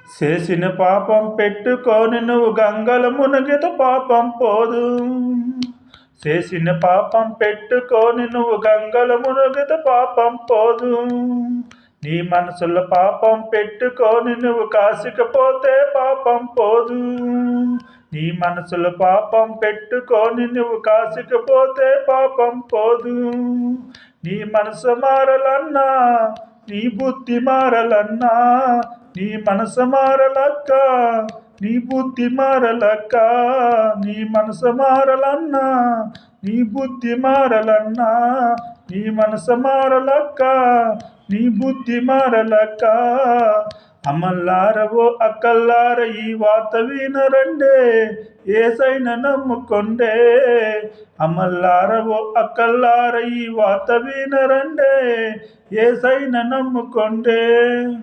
చేసిన పాపం పెట్టుకొని నువ్వు గంగల మునిగితే పాపం పోదు. చేసిన పాపం పెట్టుకొని నువ్వు గంగల మునిగితే పాపం పోదు. నీ మనసులో పాపం పెట్టుకొని నువ్వు కాసికపోతే పాపం పోదు. నీ మనసులో పాపం పెట్టుకొని నువ్వు కాసికపోతే పాపం పోదు. నీ మనసు మారలన్నా, నీ బుద్ధి మారలన్నా, నీ మనసు మారలక్క, నీ బుద్ధి మారలక్క. నీ మనసు మారలన్నా, నీ బుద్ధి మారలన్నా, నీ మనసు మారలక్క, నీ బుద్ధి మారలక్క. అమ్మల్లారవో అక్కల్లార ఈ వార్త వినరండే, యేసయ్యను నమ్ముకొండే. అమ్మల్లారవో అక్కల్లార ఈ వార్త వినరండే, యేసయ్యను నమ్ముకొండే.